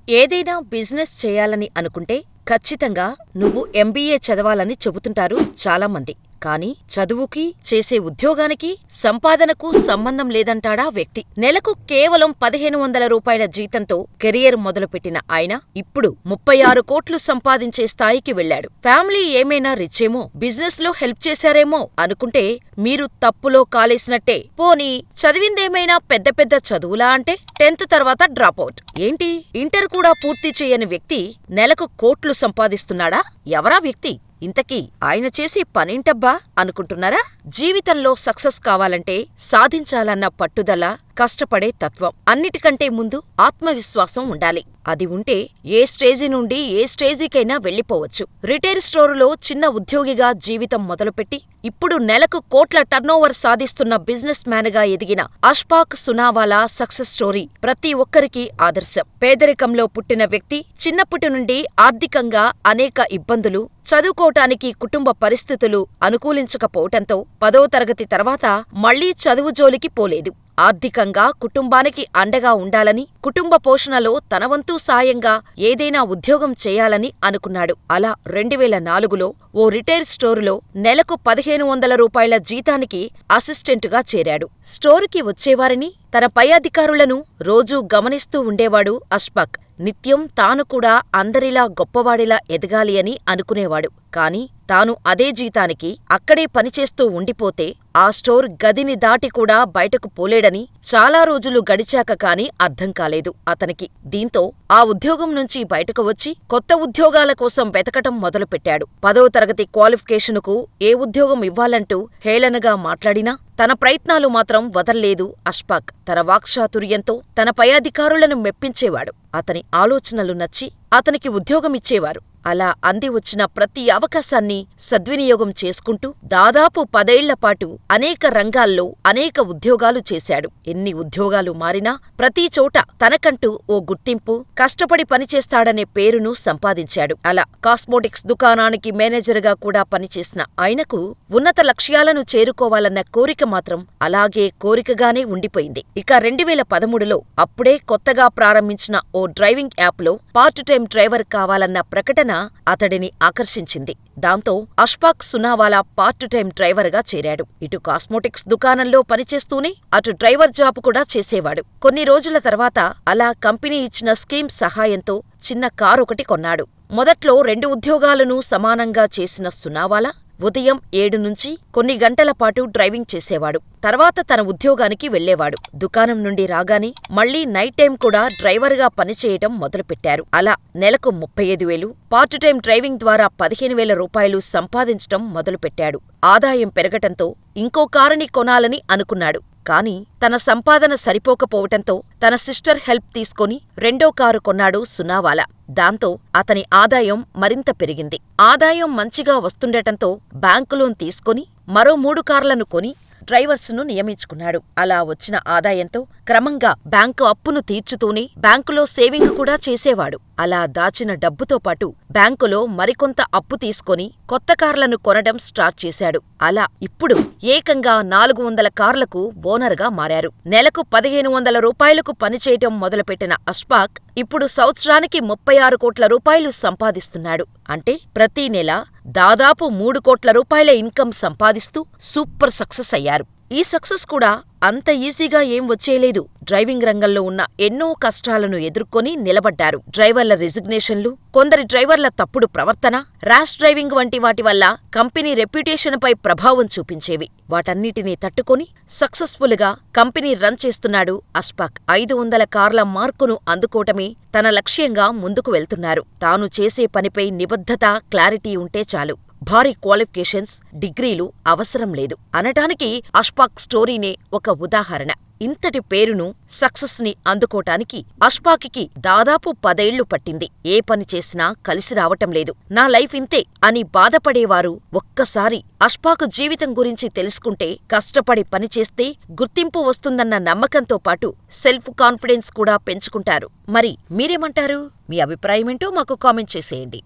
ఏదైనా బిజినెస్ చేయాలని అనుకుంటే ఖచ్చితంగా నువ్వు ఎంబీఏ చదవాలని చెబుతుంటారు చాలామంది. కానీ చదువుకి, చేసే ఉద్యోగానికి, సంపాదనకు సంబంధం లేదంటాడా వ్యక్తి. నెలకు కేవలం 1500 రూపాయల జీతంతో కెరియర్ మొదలుపెట్టిన ఆయన ఇప్పుడు 36 కోట్లు సంపాదించే స్థాయికి వెళ్లాడు. ఫ్యామిలీ ఏమైనా రిచ్చేమో, బిజినెస్ లో హెల్ప్ చేశారేమో అనుకుంటే మీరు తప్పులో కాలేసినట్టే. పోనీ చదివిందేమైనా పెద్ద పెద్ద చదువులా అంటే 10th తర్వాత డ్రాపౌట్. ఏంటి, ఇంటర్ కూడా పూర్తి చేయని వ్యక్తి నెలకు కోట్లు సంపాదిస్తున్నాడా? ఎవరా వ్యక్తి? ఇంతకీ ఆయన చేసే పనేంటబ్బా అనుకుంటున్నారా? జీవితంలో సక్సెస్ కావాలంటే సాధించాలన్న పట్టుదల, కష్టపడే తత్వం, అన్నిటికంటే ముందు ఆత్మవిశ్వాసం ఉండాలి. అది ఉంటే ఏ స్టేజి నుండి ఏ స్టేజికైనా వెళ్ళిపోవచ్చు. రిటైల్ స్టోరులో చిన్న ఉద్యోగిగా జీవితం మొదలుపెట్టి ఇప్పుడు నెలకు కోట్ల టర్నోవర్ సాధిస్తున్న బిజినెస్ మ్యాన్ గా ఎదిగిన అష్ఫాక్ సునావాలా సక్సెస్ స్టోరీ ప్రతి ఒక్కరికీ ఆదర్శం. పేదరికంలో పుట్టిన వ్యక్తి చిన్నప్పటి నుండి ఆర్థికంగా అనేక ఇబ్బందులు, చదువుకోటానికి కుటుంబ పరిస్థితులు అనుకూలించకపోవటంతో 10వ తరగతి తర్వాత మళ్లీ చదువు జోలికి పోలేదు. ఆర్థికంగా కుటుంబానికి అండగా ఉండాలని, కుటుంబ పోషణలో తన వంతు సాయంగా ఏదైనా ఉద్యోగం చేయాలని అనుకున్నాడు. అలా 2004లో ఓ రిటైల్ స్టోరులో నెలకు 1500 రూపాయల జీతానికి అసిస్టెంటుగా చేరాడు. స్టోరుకి వచ్చేవారిని, తన పై అధికారులను రోజూ గమనిస్తూ ఉండేవాడు అష్ఫాక్. నిత్యం తాను కూడా అందరిలా గొప్పవాడిలా ఎదగాలి అని అనుకునేవాడు. కాని తాను అదే జీతానికి అక్కడే పనిచేస్తూ ఉండిపోతే ఆ స్టోర్ గదిని దాటి కూడా బయటకు పోలేడని చాలా రోజులు గడిచాక కాని అర్థం కాలేదు అతనికి. దీంతో ఆ ఉద్యోగం నుంచి బయటకు వచ్చి కొత్త ఉద్యోగాల కోసం వెతకటం మొదలుపెట్టాడు. 10వ తరగతి క్వాలిఫికేషనుకు ఏ ఉద్యోగం ఇవ్వాలంటూ హేళనగా మాట్లాడినా తన ప్రయత్నాలు మాత్రం వదల్లేదు అష్ఫాక్. తన వాక్చాతుర్యంతో తన పై అధికారులను మెప్పించేవాడు. అతని ఆలోచనలు నచ్చి అతనికి ఉద్యోగమిచ్చేవారు. అలా అంది వచ్చిన ప్రతి అవకాశాన్ని సద్వినియోగం చేసుకుంటూ దాదాపు 10 ఏళ్లపాటు అనేక రంగాల్లో అనేక ఉద్యోగాలు చేశాడు. ఎన్ని ఉద్యోగాలు మారినా ప్రతి చోట తనకంటూ ఓ గుర్తింపు, కష్టపడి పనిచేస్తాడనే పేరును సంపాదించాడు. అలా కాస్మోటిక్స్ దుకాణానికి మేనేజర్గా కూడా పనిచేసిన ఆయనకు ఉన్నత లక్ష్యాలను చేరుకోవాలన్న కోరిక మాత్రం అలాగే కోరికగానే ఉండిపోయింది. ఇక 2013లో అప్పుడే కొత్తగా ప్రారంభించిన ఓ డ్రైవింగ్ యాప్లో పార్ట్ టైం డ్రైవర్ కావాలన్న ప్రకటన అతడిని ఆకర్షించింది. దాంతో అష్ఫాక్ సునావాలా పార్ట్ టైం డ్రైవర్గా చేరాడు. ఇటు కాస్మోటిక్స్ దుకాణంలో పనిచేస్తూనే అటు డ్రైవర్ జాబ్ కూడా చేసేవాడు. కొన్ని రోజుల తర్వాత అలా కంపెనీ ఇచ్చిన స్కీమ్ సహాయంతో చిన్న కారొకటి కొన్నాడు. మొదట్లో 2 ఉద్యోగాలను సమానంగా చేసిన సునావాలా ఉదయం 7 నుంచి కొన్ని గంటల పాటు డ్రైవింగ్ చేసేవాడు. తర్వాత తన ఉద్యోగానికి వెళ్లేవాడు. దుకాణం నుండి రాగానే మళ్లీ నైట్ టైం కూడా డ్రైవర్గా పనిచేయటం మొదలుపెట్టారు. అలా నెలకు 35,000, పార్ట్ టైం డ్రైవింగ్ ద్వారా 15,000 రూపాయలు సంపాదించటం మొదలుపెట్టాడు. ఆదాయం పెరగటంతో ఇంకో కారుని కొనాలని అనుకున్నాడు. కాని తన సంపాదన సరిపోకపోవటంతో తన సిస్టర్ హెల్ప్ తీసుకొని 2వ కారు కొన్నాడు సునావాలా. దాంతో అతని ఆదాయం మరింత పెరిగింది. ఆదాయం మంచిగా వస్తుండటంతో బ్యాంకు లోన్ తీసుకొని మరో 3 కార్లను కొని డ్రైవర్స్ను నియమించుకున్నాడు. అలా వచ్చిన ఆదాయంతో క్రమంగా బ్యాంకు అప్పును తీర్చుతూనే బ్యాంకులో సేవింగ్ కూడా చేసేవాడు. అలా దాచిన డబ్బుతో పాటు బ్యాంకులో మరికొంత అప్పు తీసుకొని కొత్త కార్లను కొనడం స్టార్ట్ చేశాడు. అలా ఇప్పుడు ఏకంగా 400 కార్లకు ఓనర్గా మారారు. నెలకు 1500 రూపాయలకు పనిచేయటం మొదలుపెట్టిన అష్ఫాక్ ఇప్పుడు సంవత్సరానికి 36 కోట్ల రూపాయలు సంపాదిస్తున్నాడు. అంటే ప్రతి నెల దాదాపు 3 కోట్ల రూపాయల ఇన్కమ్ సంపాదిస్తూ సూపర్ సక్సెస్ అయ్యారు. ఈ సక్సెస్ కూడా అంత ఈజీగా ఏం వచ్చేయలేదు. డ్రైవింగ్ రంగంలో ఉన్న ఎన్నో కష్టాలను ఎదుర్కొని నిలబడ్డారు. డ్రైవర్ల రిజిగ్నేషన్లు, కొందరి డ్రైవర్ల తప్పుడు ప్రవర్తన, ర్యాష్ డ్రైవింగ్ వంటి వాటి వల్ల కంపెనీ రెప్యుటేషన్పై ప్రభావం చూపించేవి. వాటన్నిటినీ తట్టుకొని సక్సెస్ఫుల్ గా కంపెనీ రన్ చేస్తున్నాడు అష్ఫాక్. 500 కార్ల మార్కును అందుకోవటమే తన లక్ష్యంగా ముందుకు వెళ్తున్నారు. తాను చేసే పనిపై నిబద్ధత, క్లారిటీ ఉంటే చాలు. భారీ క్వాలిఫికేషన్స్, డిగ్రీలు అవసరం లేదు అనటానికి అష్ఫాక్ స్టోరీనే ఒక ఉదాహరణ. ఇంతటి పేరును, సక్సెస్ ని అందుకోటానికి అష్ఫాక్కి దాదాపు 10 ఏళ్లు పట్టింది. ఏ పని చేసినా కలిసి రావటం లేదు, నా లైఫ్ ఇంతే అని బాధపడేవారు ఒక్కసారి అష్ఫాక్ జీవితం గురించి తెలుసుకుంటే కష్టపడి పనిచేస్తే గుర్తింపు వస్తుందన్న నమ్మకంతో పాటు సెల్ఫ్ కాన్ఫిడెన్స్ కూడా పెంచుకుంటారు. మరి మీరేమంటారు? మీ అభిప్రాయమేంటో మాకు కామెంట్ చేసేయండి.